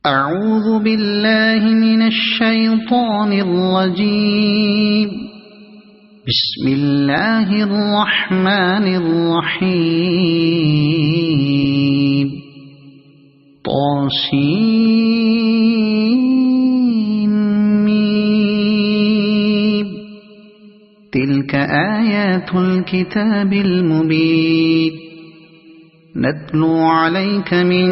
أعوذ بالله من الشيطان الرجيم. بسم الله الرحمن الرحيم. طاسيم. تلك آيات الكتاب المبين. نتلو عليك من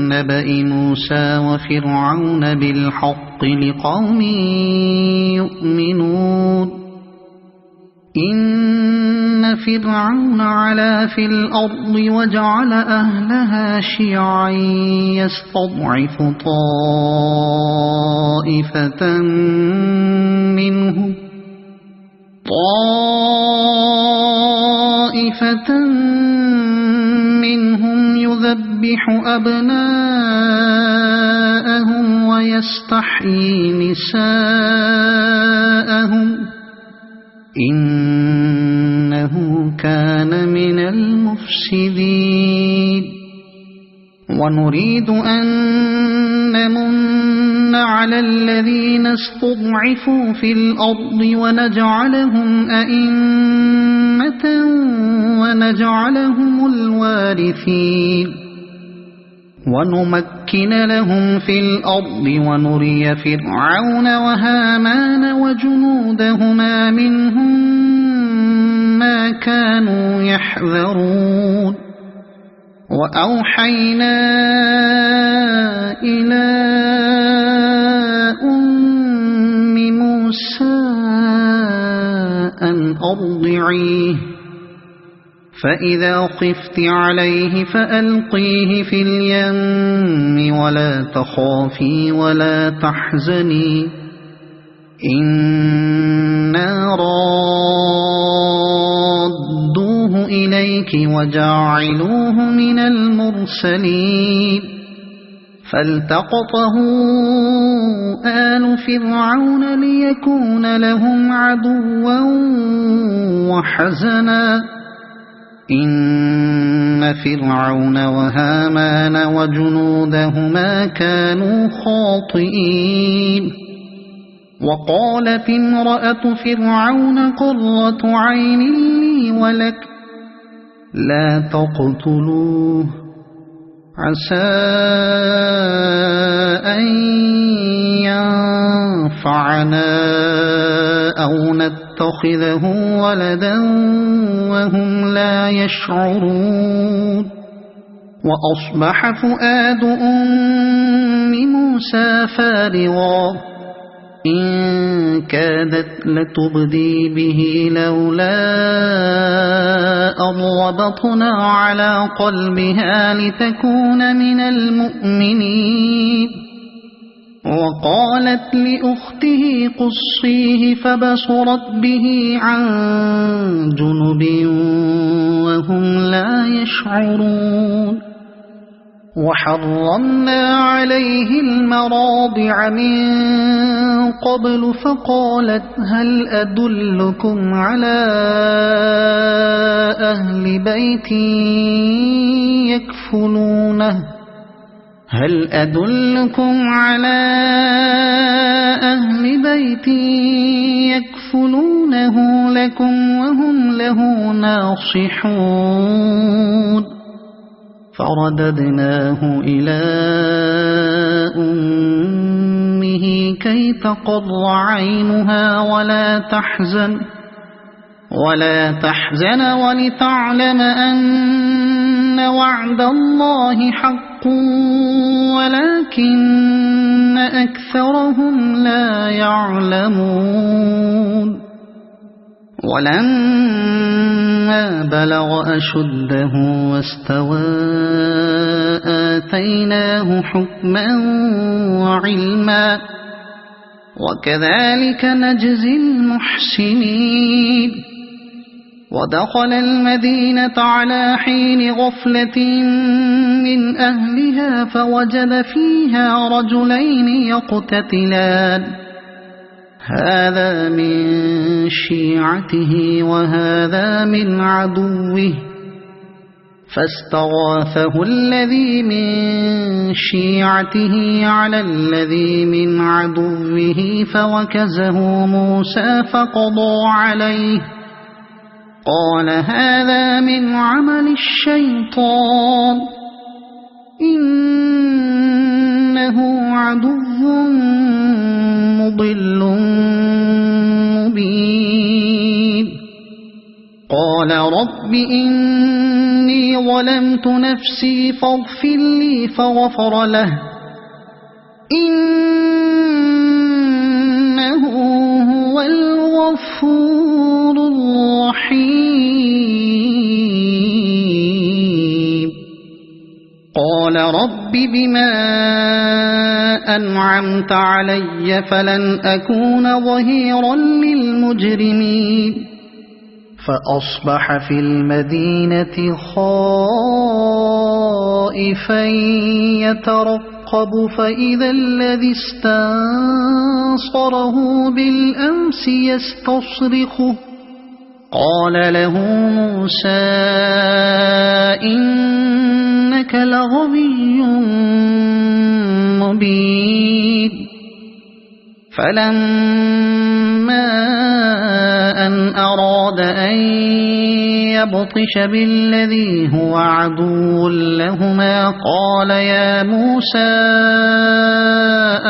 نبأ موسى وفرعون بالحق لقوم يؤمنون. إن فرعون علا في الأرض وجعل أهلها شيعا يستضعف طائفة منهم يذبح أبناءهم ويستحيي نساءهم إنه كان من المفسدين. ونريد أن نمن على الذين استضعفوا في الأرض ونجعلهم أئمة ونجعلهم الوارثين. ونمكن لهم في الأرض ونري فرعون وهامان وجنودهما منهم ما كانوا يحذرون. وأوحينا إلى أم موسى أن أرضعيه فإذا خفت عليه فألقيه في اليم ولا تخافي ولا تحزني إنا رادوه إليك وجاعلوه من المرسلين. فالتقطه آل فرعون ليكون لهم عدوا وحزنا إن فرعون وهامان وجنودهما كانوا خاطئين. وقالت امرأة فرعون قرة عين لي ولك لا تقتلوه عسى أن ينفعنا أو نتخذه ولدا وهم لا يشعرون. وأصبح فؤاد أم موسى فارغا إن كادت لتبدي به لولا أن ربطنا على قلبها لتكون من المؤمنين. وقالت لأخته قصيه فبصرت به عن جنب وهم لا يشعرون. وحرمنا عليه المراضع من قبل فقالت هل أدلكم على أهل بيت يكفلونه لكم وهم له ناصحون. فرددناه إلى أمه كي تقر عينها ولا تحزن ولتعلم أن وعد الله حق ولكن أكثرهم لا يعلمون. ولما بلغ أشده واستوى آتيناه حكما وعلما وكذلك نجزي المحسنين. ودخل المدينة على حين غفلة من أهلها فوجد فيها رجلين يقتتلان هذا من شيعته وهذا من عدوه فاستغاثه الذي من شيعته على الذي من عدوه فوكزه موسى فقضى عليه قال هذا من عمل الشيطان إنه عدو مضل مبين قال رب إني ظلمت نفسي فاغفر لي فغفر له إنه هو الغفور الرحيم قال رب بما أنعمت علي فلن أكون ظهيرا للمجرمين فأصبح في المدينة خائفا يترقب فإذا الذي استنصره بالأمس يستصرخه قال له موسى إنك لغوي مبين فلما أن أراد أن يبطش بالذي هو عدو لهما قال يا موسى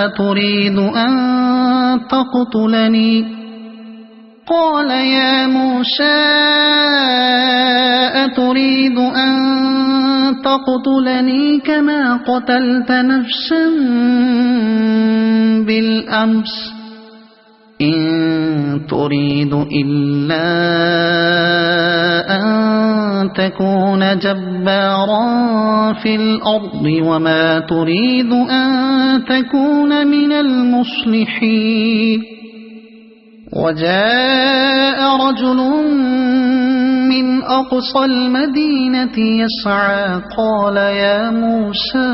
أتريد أن تقتلني كما قتلت نفسا بالأمس إن تريد إلا أن تكون جبارا في الأرض وما تريد أن تكون من المصلحين وجاء رجل من أقصى المدينة يسعى قال يا موسى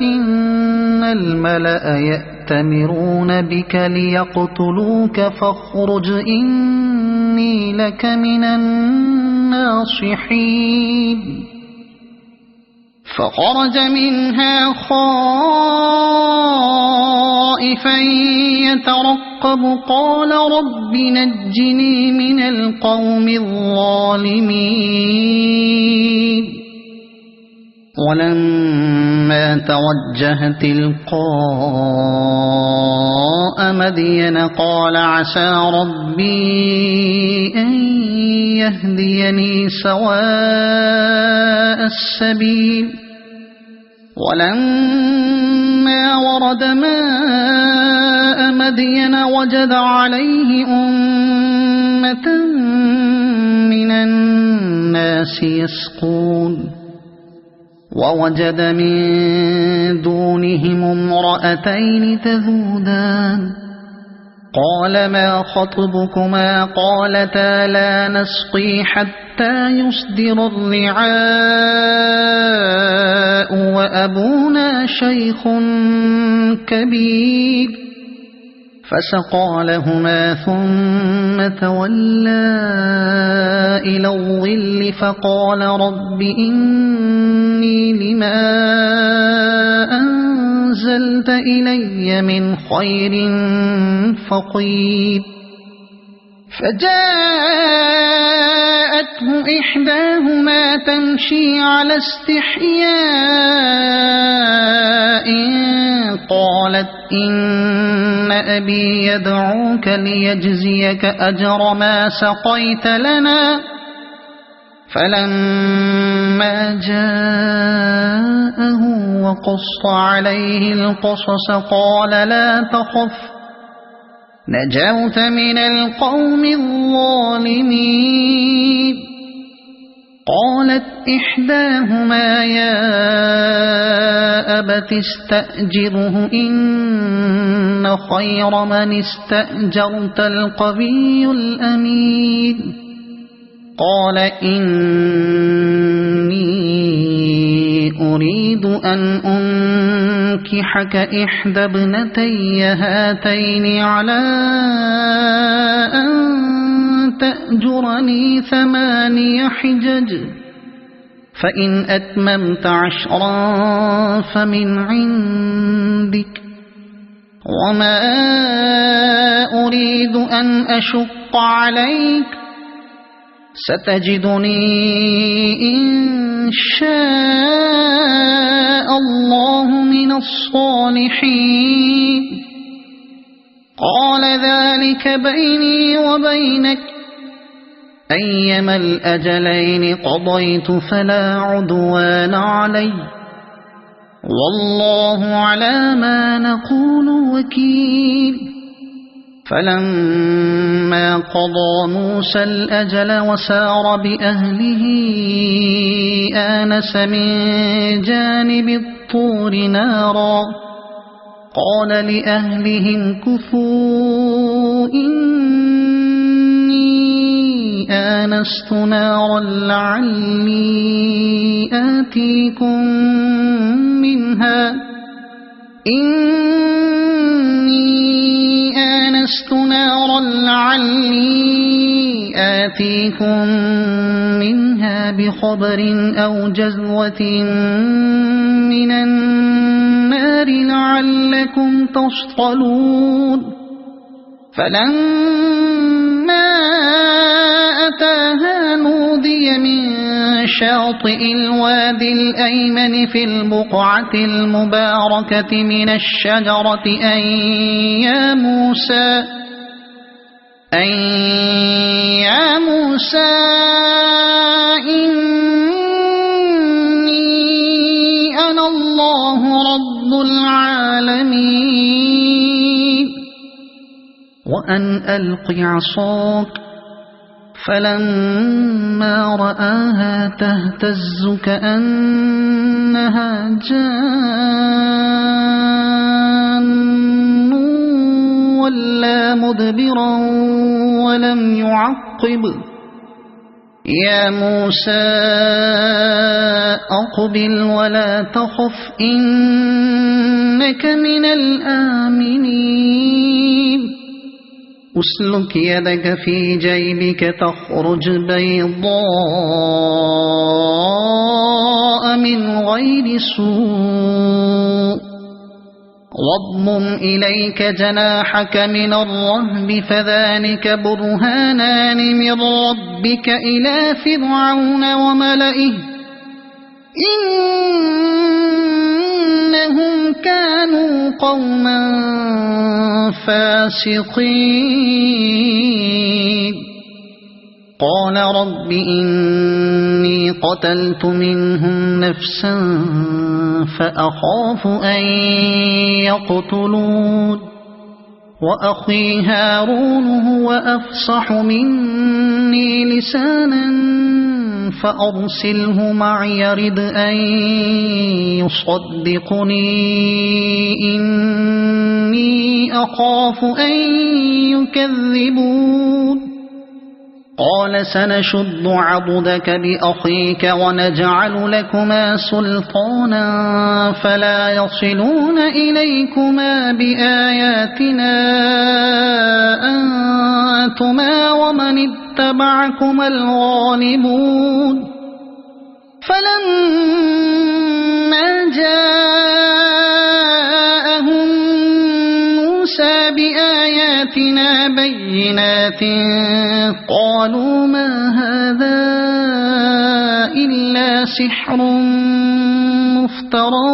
إن الملأ يأتمرون بك ليقتلوك فاخرج إني لك من الناصحين فخرج منها خائفا يترقب قال رب نجني من القوم الظالمين ولما توجه تلقاء مدين قال عسى ربي أن يهديني سواء السبيل ولما ورد ماء مدين وجد عليه أمة من الناس يسقون ووجد من دونهم امرأتين تذودان قال ما خطبكما قالتا لا نسقي حتى يصدر الرعاء وأبونا شيخ كبير فسقى لهما ثم تولى إلى الظل فقال رب إني لما أنزلت إلي من خير فقير فجاءته إحداهما تمشي على استحياء قالت إن أبي يدعوك ليجزيك أجر ما سقيت لنا فلما جاءه وقص عليه القصص قال لا تخف نجوت من القوم الظالمين قالت إحداهما يا أبت استأجره إن خير من استأجرت القوي الأمين قال إني أريد أن أنكحك إحدى ابنتي هاتين على أن تأجرني 8 حجج فإن أتممت 10 فمن عندك وما أريد أن أشق عليك ستجدني إن شاء الله من الصالحين قال ذلك بيني وبينك أيما الأجلين قضيت فلا عدوان علي والله على ما نقول وكيل فلما قضى موسى الأجل وسار بأهله آنس من جانب الطور نارا قال لأهلهم كثوا إني آنست نارا لعلي آتيكم منها بخبر أو جذوة من النار لعلكم تصطلون فلما أتاها نودي من شاطئ الوادي الأيمن في البقعة المباركة من الشجرة أن يا موسى إني أنا الله رب العالمين وأن ألق عصاك فلما رآها تهتز كأنها جان ولا مدبرا ولم يعقب يا موسى أقبل ولا تخف إنك من الآمنين أسلك يدك في جيبك تخرج بيضاء من غير سوء واضمم إليك جناحك من الرهب فذلك برهانان من ربك إلى فرعون وملئه إنهم كانوا قوما فاسقين قال رب إني قتلت منهم نفسا فأخاف أن يقتلون وأخي هارون هو أفصح مني لسانا فأرسله معي يرد أن يصدقني إني أخاف أن يكذبون قال سنشد عضدك بأخيك ونجعل لكما سلطانا فلا يصلون إليكما بآياتنا أنتما ومن اتبعكما الغالبون فلما جاءهم موسى بآياتنا بينات قالوا ما هذا إلا سحر مفترى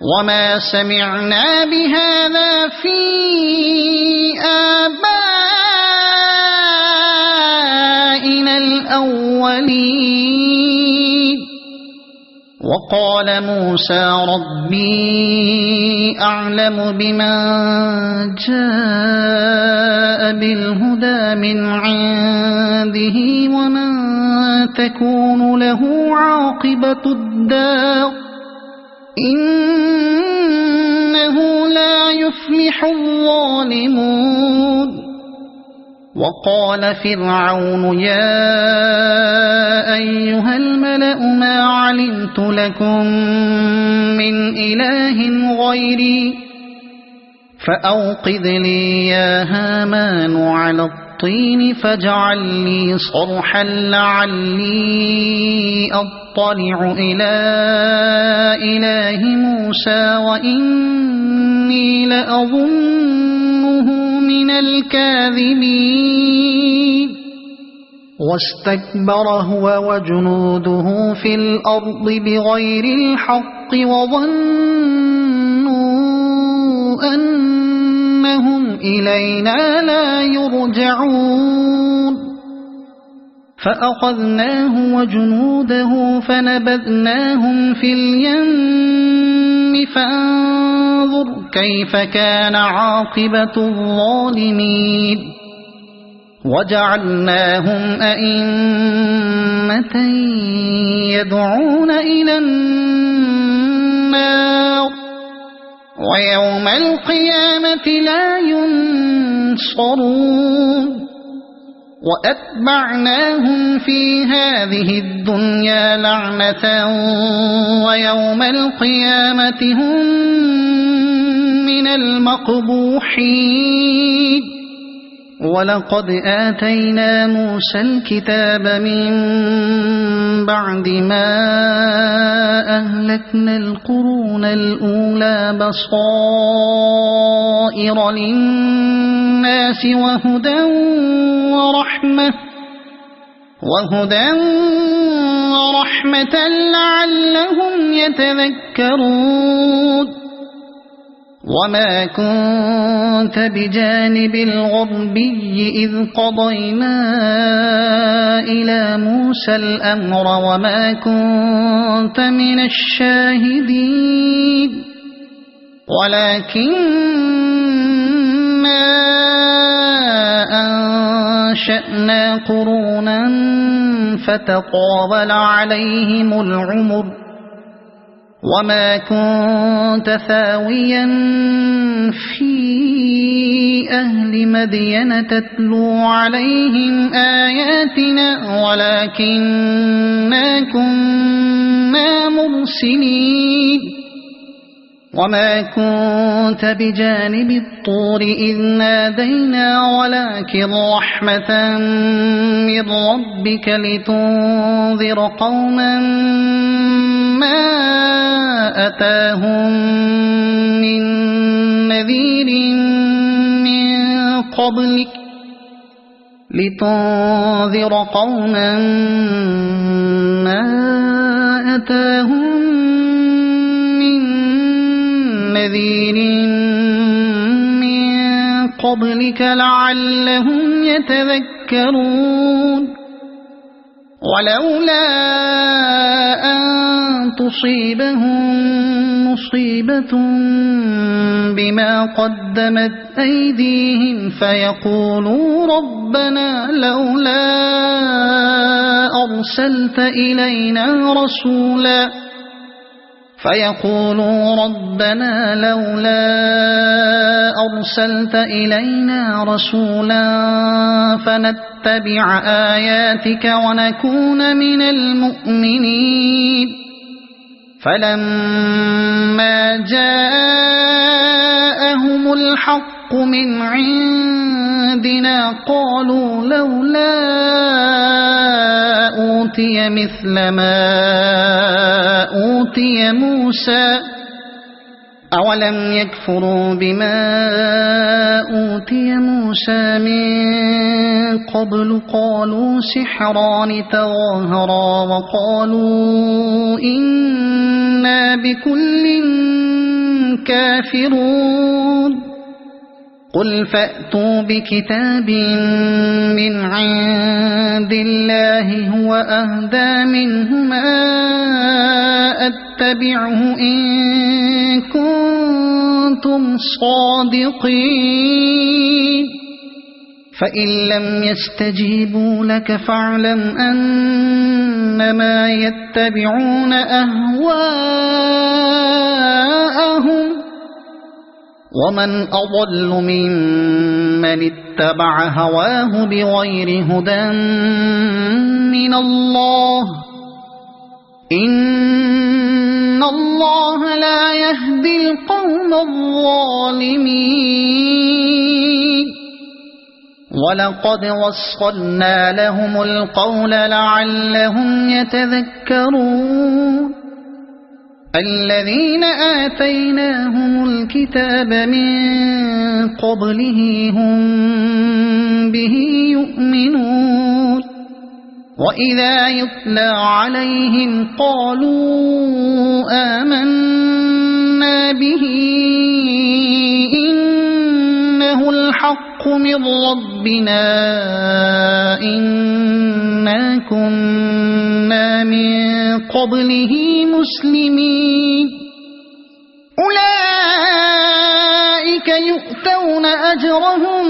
وما سمعنا بهذا في آبائنا الأولين وقال موسى ربي أعلم بمن جاء بالهدى من عنده ومن تكون له عاقبة الدار إنه لا يفلح الظالمون وقال فرعون يا أيها الملأ ما علمت لكم من إله غيري فأوقذ لي يا هامان على الطين الطين فاجعل لي صرحا لعلي أطلع إلى إله موسى وإني لأظنه من الكاذبين واستكبر هو وجنوده في الأرض بغير الحق وظنوا أنهم إلينا لا يرجعون فأخذناه وجنوده فنبذناهم في اليم فانظر كيف كان عاقبة الظالمين وجعلناهم أئمة يدعون إلى النار ويوم القيامة لا ينصرون وأتبعناهم في هذه الدنيا لعنة ويوم القيامة هم من المقبوحين ولقد آتينا موسى الكتاب من بعد ما أهلكنا القرون الأولى بصائر للناس وهدى ورحمة لعلهم يتذكرون وما كنت بجانب الغربي إذ قضينا إلى موسى الأمر وما كنت من الشاهدين ولكننا أنشأنا قرونا فتطاول عليهم العمر وما كنت ثاويا في أهل مدين تتلو عليهم آياتنا ولكننا كنا مرسلين وما كنت بجانب الطور إذ نادينا ولكن رحمة من ربك لتنذر قوما ما أتاهم من نذير من قبلك لعلهم يتذكرون ولولا أن تصيبهم مصيبة بما قدمت أيديهم فيقولوا ربنا لولا أرسلت إلينا رسولا فنتبع آياتك ونكون من المؤمنين فلما جاءهم الحق من عندنا قالوا لولا أوتي مثل ما أوتي موسى أولم يكفروا بما أوتي موسى من قبل قالوا سحران تظاهرا وقالوا إنا بكل كافرون قل فأتوا بكتاب من عند الله هو أهدى منهما أتبعه إن كنتم صادقين فإن لم يستجيبوا لك فاعلم أنما يتبعون أهواءهم ومن أضل ممن اتبع هواه بغير هدى من الله إن الله لا يهدي القوم الظالمين ولقد وصلنا لهم القول لعلهم يتذكرون الذين آتيناهم الكتاب من قبله هم به يؤمنون وإذا يتلى عليهم قالوا آمنا به إنه الحق من ربنا إنا كنا من قبله مسلمين أولئك يؤتون أجرهم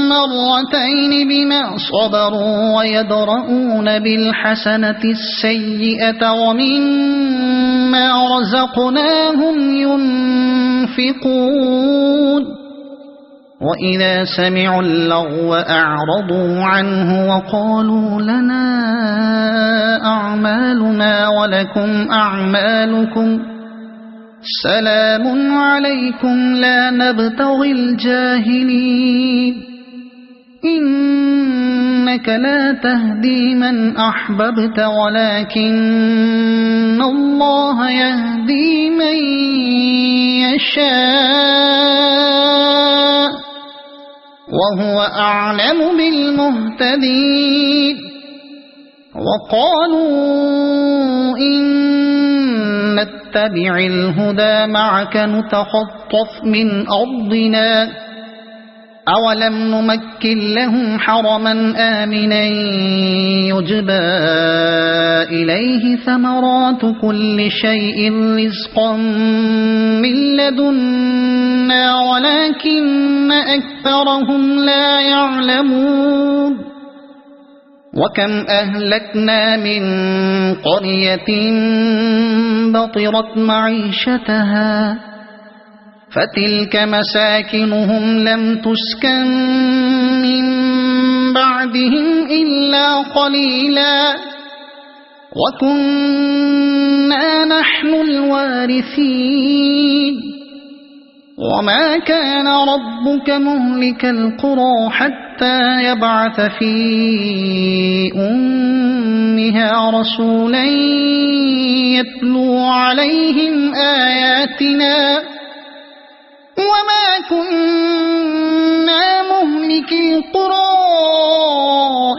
مرتين بما صبروا ويدرؤون بالحسنة السيئة ومما رزقناهم ينفقون وإذا سمعوا اللغو أعرضوا عنه وقالوا لنا أعمالنا ولكم أعمالكم سلام عليكم لا نبتغي الجاهلين إنك لا تهدي من أحببت ولكن الله يهدي من يشاء وهو أعلم بالمهتدين وقالوا إن نتبع الهدى معك نتخطف من أرضنا أولم نمكن لهم حرما آمنا يجبى إليه ثمرات كل شيء رزقا من لدنا ولكن أكثرهم لا يعلمون وكم أهلكنا من قرية بطرت معيشتها فتلك مساكنهم لم تسكن من بعدهم إلا قليلا وكنا نحن الوارثين وما كان ربك مهلك القرى حتى يبعث في أمها رسولا يتلو عليهم آياتنا وما كنا مهلك القرى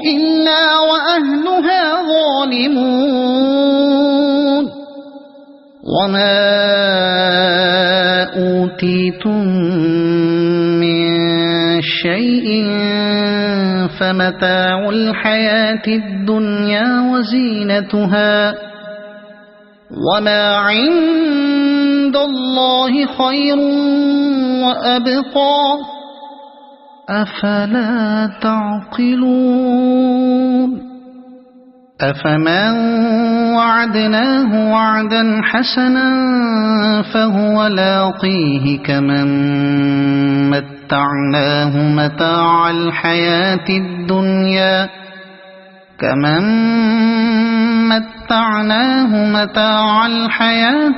إلا وأهلها ظالمون وما أوتيتم من شيء فمتاع الحياة الدنيا وزينتها وما عند الله خير وأبقى أفلا تعقلون أفمن وعدناه وعدا حسنا فهو لاقيه كمن متعناه متاع الحياة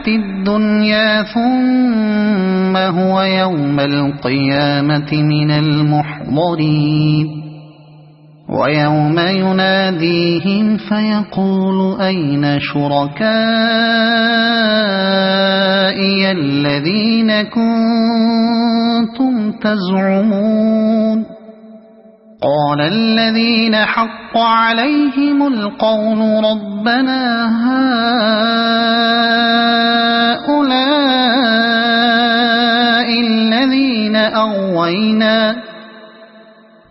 الدنيا ثم هو يوم القيامة من المحضرين ويوم يناديهم فيقول أين شركائي الذين كنتم تزعمون قال الذين حق عليهم القول ربنا هؤلاء الذين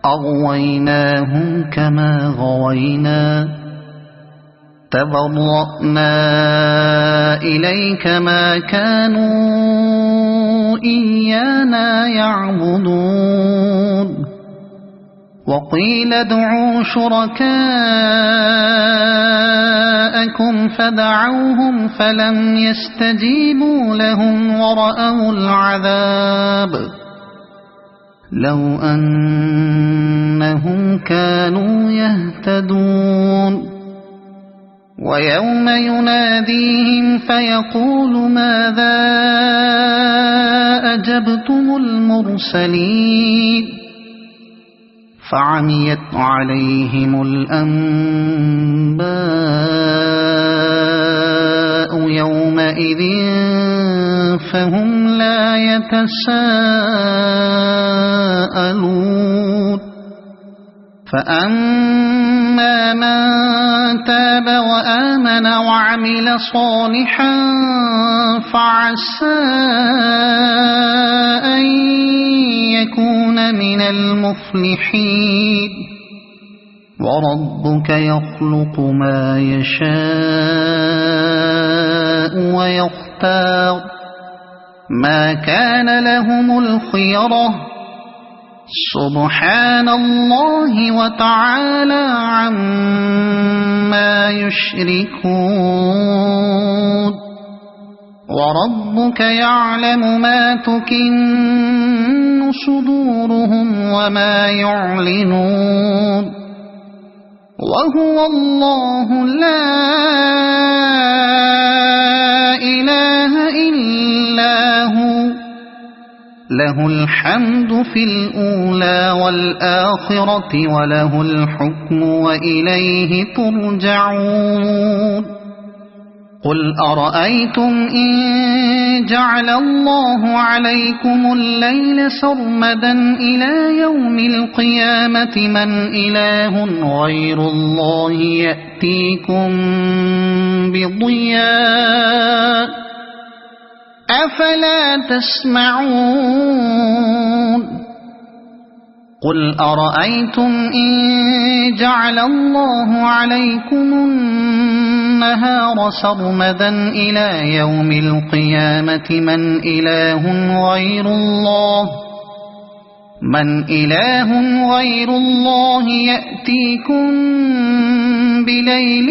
أغويناهم كما غوينا تبرأنا إليك ما كانوا إيانا يعبدون وقيل ادعوا شركاءكم فدعوهم فلم يستجيبوا لهم ورأوا العذاب لو أنهم كانوا يهتدون ويوم يناديهم فيقول ماذا أجبتم المرسلين فعميت عليهم الأنباء يومئذ فهم لا يتساءلون فأما من تاب وآمن وعمل صالحا فعسى أن يكون من المفلحين وربك يخلق ما يشاء ويختار ما كان لهم الخيرة سبحان الله وتعالى عما يشركون وربك يعلم ما تكن صدورهم وما يعلنون وهو الله لا إله إلا هو له الحمد في الأولى والآخرة وله الحكم وإليه ترجعون قل أرأيتم إن جعل الله عليكم الليل سرمدا إلى يوم القيامة من إله غير الله يأتيكم بضياء أفلا تسمعون قل أرأيتم إن جعل الله عليكم النهار سرمدا إلى يوم القيامة من إله غير الله يأتيكم بليل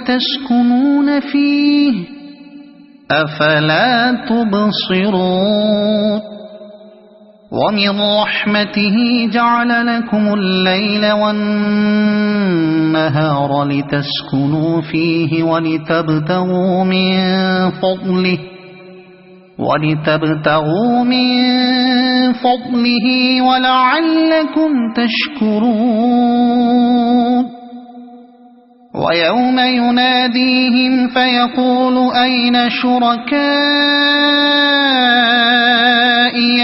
تسكنون فيه أفلا تبصرون ومن رحمته جعل لكم الليل والنهار لتسكنوا فيه ولتبتغوا من فضله ولعلكم تشكرون ويوم يناديهم فيقول أين شركائي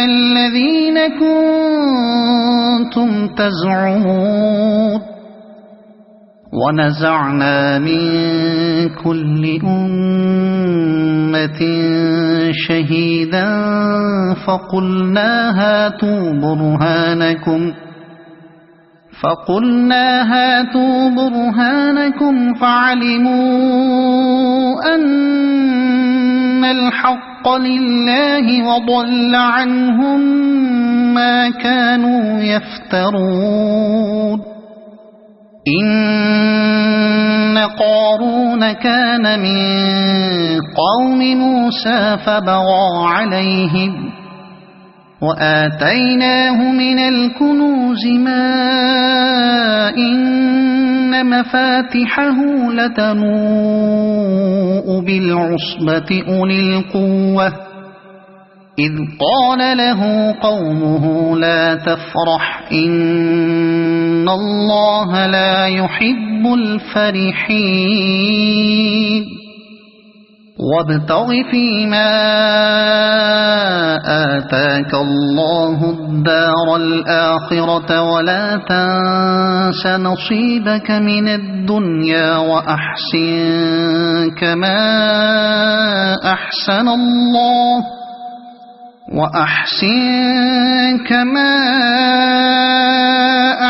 الذين كنتم تزعمون ونزعنا من كل أمة شهيدا فقلنا هاتوا برهانكم فعلموا أن الحق لله وضل عنهم ما كانوا يفترون إن قارون كان من قوم موسى فبغى عليهم وآتيناه من الكنوز ما إن مفاتحه لتنوء بالعصبة أولي القوة إذ قال له قومه لا تفرح إن الله لا يحب الفرحين وابتغ فيما آتاك الله الدار الآخرة ولا تنس نصيبك من الدنيا وأحسن كما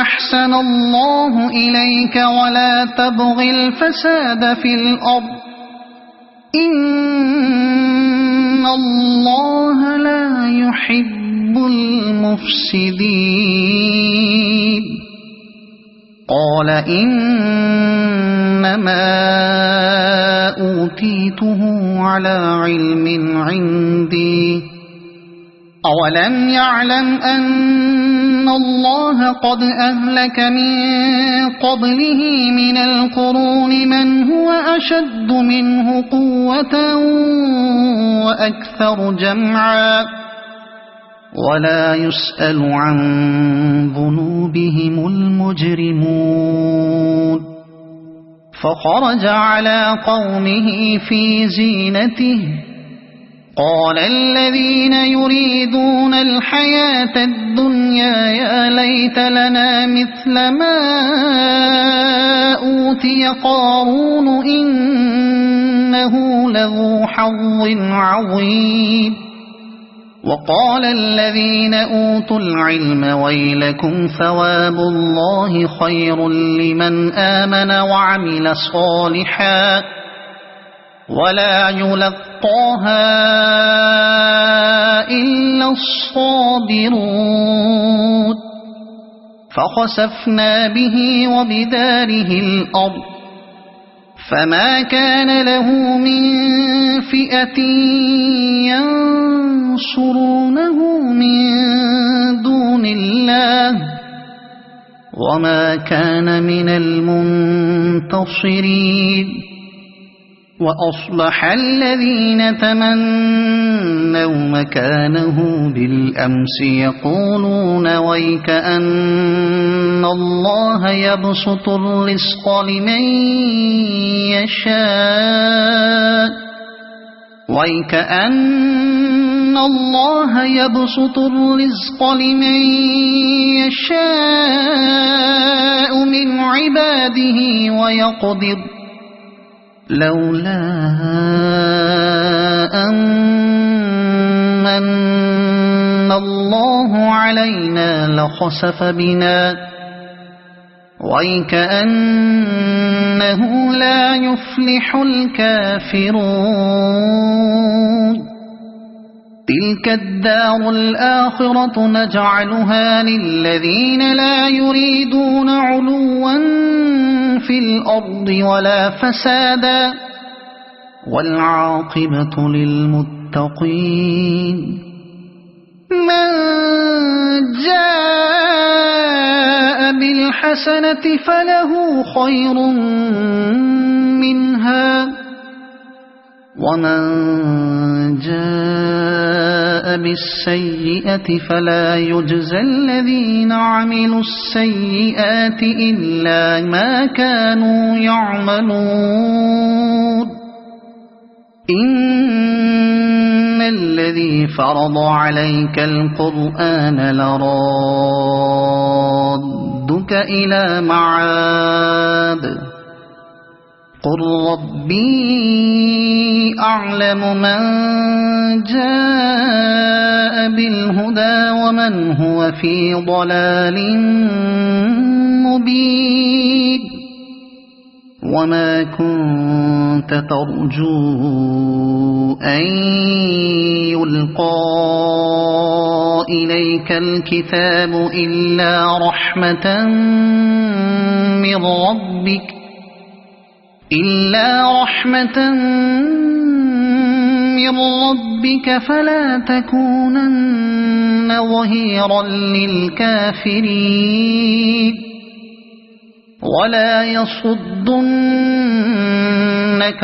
أحسن الله إليك ولا تبغ الفساد في الأرض إن الله لا يحب المفسدين قال إنما أوتيته على علم عندي أولم يعلم أن الله قد أهلك من قبله من القرون من هو أشد منه قوة وأكثر جمعا ولا يسأل عن ذنوبهم المجرمون فخرج على قومه في زينته قال الذين يريدون الحياة الدنيا يا ليت لنا مثل ما أوتي قارون إنه لذو حظ عظيم وقال الذين أوتوا العلم ويلكم ثواب الله خير لمن آمن وعمل صالحا ولا يلقاها إلا الصابرون فخسفنا به وبداره الأرض فما كان له من فئة ينصرونه من دون الله وما كان من المنتصرين وأصبح الذين تمنوا مكانه بالأمس يقولون ويك أن الله يبسط الرزق لمن يشاء ويك أن الله يبسط الرزق لمن يشاء من عباده ويقدر لولا أن الله علينا لخسف بنا ويكأنه لا يفلح الكافرون تلك الدار الآخرة نجعلها للذين لا يريدون علوا في الأرض ولا فسادا والعاقبة للمتقين من جاء بالحسنة فله خير منها ومن جاء بالسيئة فلا يجزى الذين عملوا السيئات إلا ما كانوا يعملون إن الذي فرض عليك القرآن لرادك إلى معاد قل ربي أعلم من جاء بالهدى ومن هو في ضلال مبين وما كنت ترجو أن يلقى إليك الكتاب إلا رحمة من ربك فلا تكونن ظهيرا للكافرين ولا يصدنك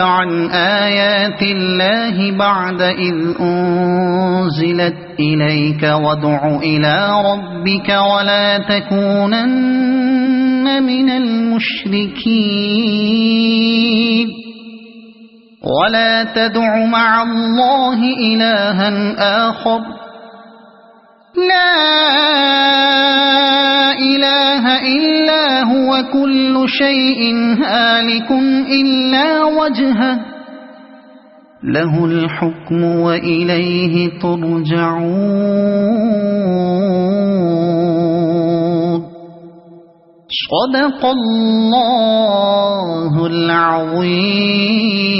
عن آيات الله بعد إذ أنزلت إليك وادع إلى ربك ولا تكونن من المشركين ولا تدع مع الله إلها آخر لا إله إلا هو كل شيء هالك إلا وجهه له الحكم وإليه ترجعون صدق الله العظيم.